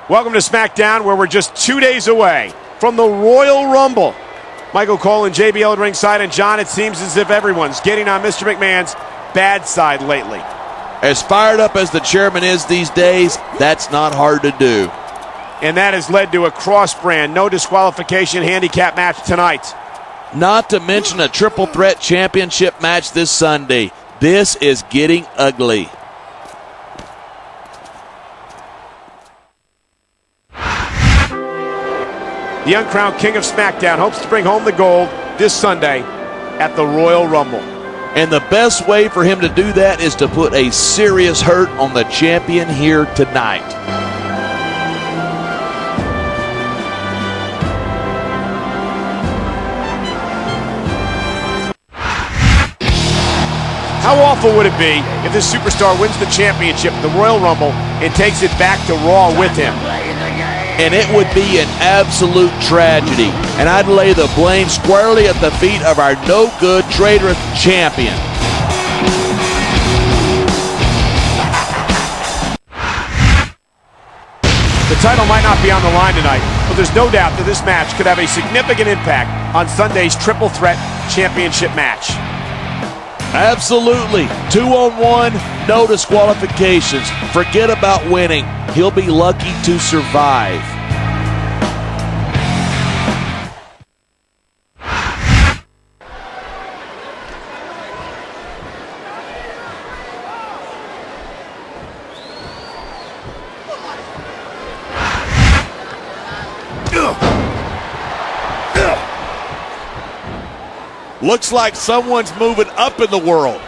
Welcome to Smackdown, where we're just 2 days away from the Royal Rumble. Michael Cole and JBL at ringside, and John, it seems as if everyone's getting on Mr. McMahon's bad side lately. As fired up as the chairman is these days, that's not hard to do. And that has led to a cross-brand, no disqualification handicap match tonight. Not to mention a triple threat championship match this Sunday. This is getting ugly. The uncrowned king of Smackdown hopes to bring home the gold this Sunday at the Royal Rumble. And the best way for him to do that is to put a serious hurt on the champion here tonight. How awful would it be if this superstar wins the championship at the Royal Rumble and takes it back to Raw with him? And it would be an absolute tragedy. And I'd lay the blame squarely at the feet of our no-good traitorous champion. The title might not be on the line tonight, but there's no doubt that this match could have a significant impact on Sunday's triple threat championship match. Absolutely. 2-on-1, no disqualifications. Forget about winning. He'll be lucky to survive. Looks like someone's moving up in the world.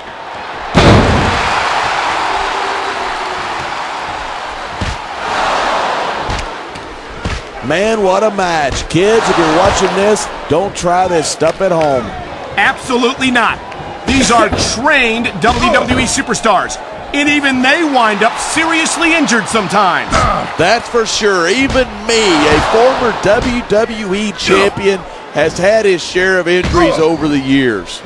Man, what a match. Kids, if you're watching this, don't try this stuff at home. Absolutely not. These are trained WWE superstars, and even they wind up seriously injured sometimes. That's for sure. Even me, a former WWE champion, has had his share of injuries over the years.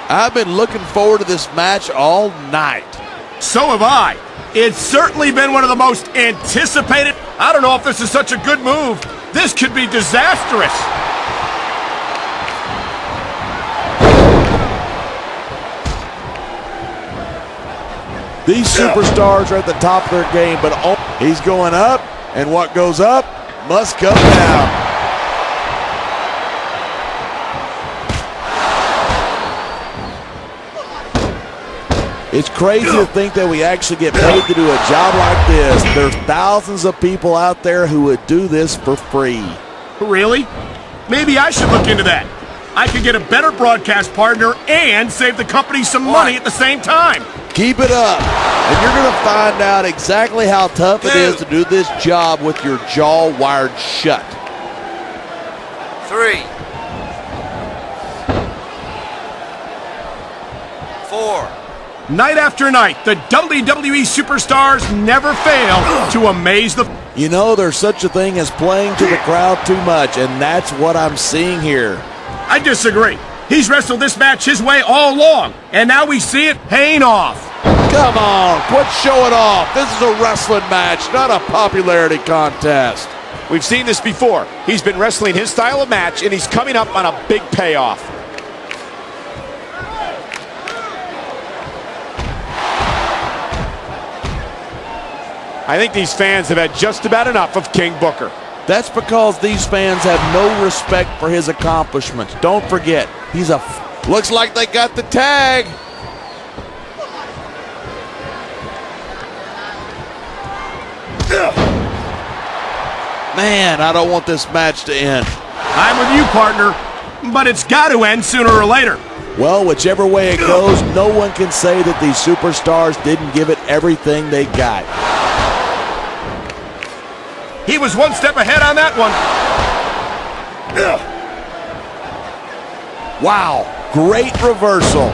I've been looking forward to this match all night. So have I. It's certainly been one of the most anticipated. I don't know if this is such a good move. This could be disastrous. These superstars are at the top of their game, but he's going up, and what goes up must come down. It's crazy to think that we actually get paid to do a job like this. There's thousands of people out there who would do this for free. Really? Maybe I should look into that. I could get a better broadcast partner and save the company some money at the same time. Keep it up, and you're going to find out exactly how tough it is to do this job with your jaw wired shut. 3, 4. Night after night, the WWE superstars never fail to amaze the... You know, there's such a thing as playing to the crowd too much, and that's what I'm seeing here. I disagree. He's wrestled this match his way all along, and now we see it paying off. Come on, quit showing off. This is a wrestling match, not a popularity contest. We've seen this before. He's been wrestling his style of match, and he's coming up on a big payoff. I think these fans have had just about enough of King Booker. That's because these fans have no respect for his accomplishments. Don't forget, he's a... Looks like they got the tag. Man, I don't want this match to end. I'm with you, partner, but it's got to end sooner or later. Well, whichever way it goes, no one can say that these superstars didn't give it everything they got. He was one step ahead on that one. Wow, great reversal.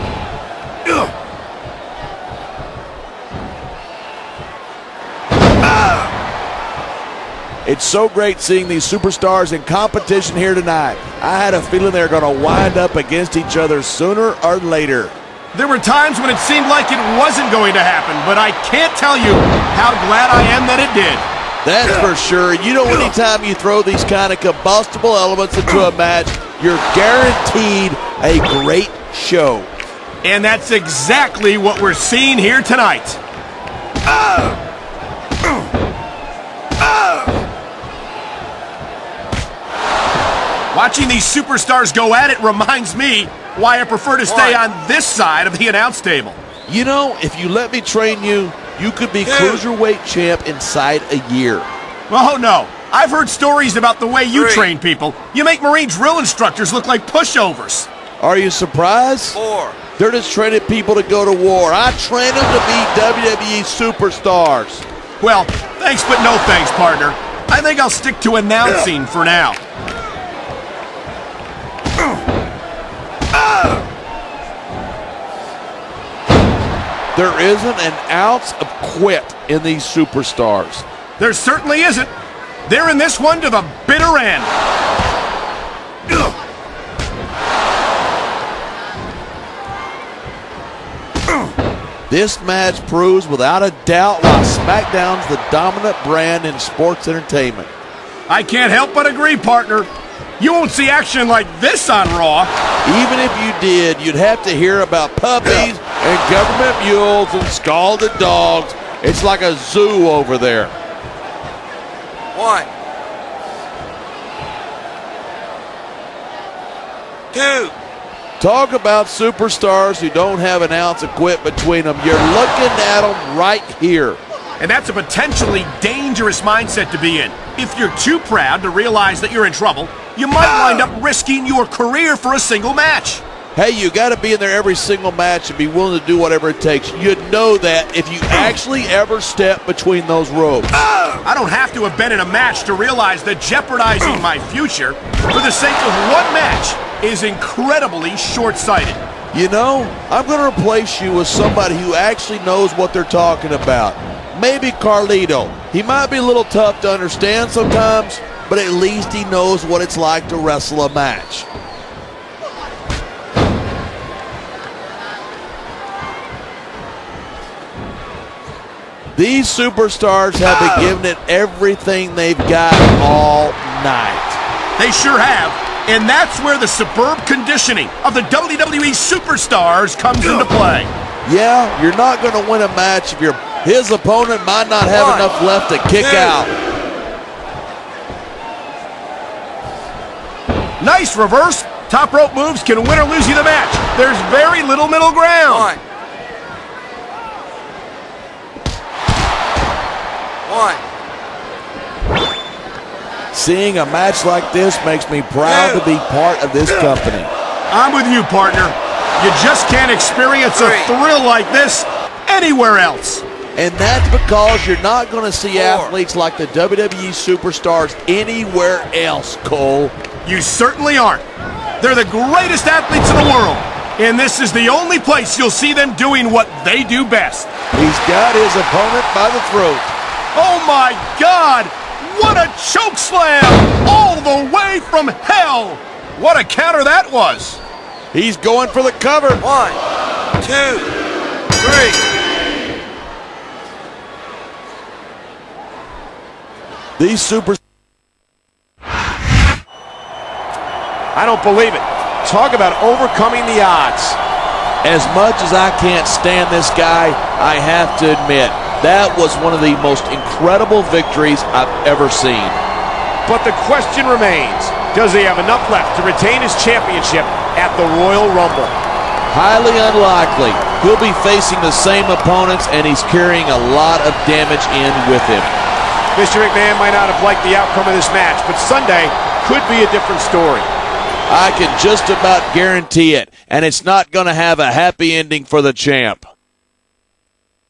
It's so great seeing these superstars in competition here tonight. I had a feeling they're going to wind up against each other sooner or later. There were times when it seemed like it wasn't going to happen, but I can't tell you how glad I am that it did. That's for sure. You know, anytime you throw these kind of combustible elements into a match, you're guaranteed a great show. And that's exactly what we're seeing here tonight. Watching these superstars go at it reminds me why I prefer to stay on this side of the announce table. You know, if you let me train you, you could be cruiserweight champ inside a year. Oh, no. I've heard stories about the way you train people. You make Marine drill instructors look like pushovers. Are you surprised? 4. They're just training people to go to war. I train them to be WWE superstars. Well, thanks but no thanks, partner. I think I'll stick to announcing for now. There isn't an ounce of quit in these superstars. There certainly isn't. They're in this one to the bitter end. This match proves without a doubt why Smackdown's the dominant brand in sports entertainment. I can't help but agree, partner. You won't see action like this on Raw. Even if you did, you'd have to hear about puppies and government mules and scalded dogs. It's like a zoo over there. 1. 2. Talk about superstars who don't have an ounce of quit between them. You're looking at them right here. And that's a potentially dangerous mindset to be in. If you're too proud to realize that you're in trouble, you might wind up risking your career for a single match. Hey, you got to be in there every single match and be willing to do whatever it takes. You'd know that if you actually ever step between those ropes. I don't have to have been in a match to realize that jeopardizing my future for the sake of one match is incredibly short-sighted. You know, I'm going to replace you with somebody who actually knows what they're talking about. Maybe Carlito. He might be a little tough to understand sometimes, but at least he knows what it's like to wrestle a match. These superstars have been giving it everything they've got all night. They sure have. And that's where the superb conditioning of the WWE superstars comes into play. Yeah, you're not going to win a match if his opponent might not have enough left to kick out. Nice reverse. Top rope moves can win or lose you the match. There's very little middle ground. 1. Seeing a match like this makes me proud to be part of this company. I'm with you, partner. You just can't experience a thrill like this anywhere else. And that's because you're not going to see athletes like the WWE superstars anywhere else, Cole. You certainly aren't. They're the greatest athletes in the world. And this is the only place you'll see them doing what they do best. He's got his opponent by the throat. Oh my God! What a choke slam! All the way from hell! What a counter that was! He's going for the cover. 1, 2, 3. These superstars. I don't believe it. Talk about overcoming the odds. As much as I can't stand this guy, I have to admit, that was one of the most incredible victories I've ever seen. But the question remains, does he have enough left to retain his championship at the Royal Rumble? Highly unlikely. He'll be facing the same opponents, and he's carrying a lot of damage in with him. Mr. McMahon might not have liked the outcome of this match, but Sunday could be a different story. I can just about guarantee it, and it's not going to have a happy ending for the champ.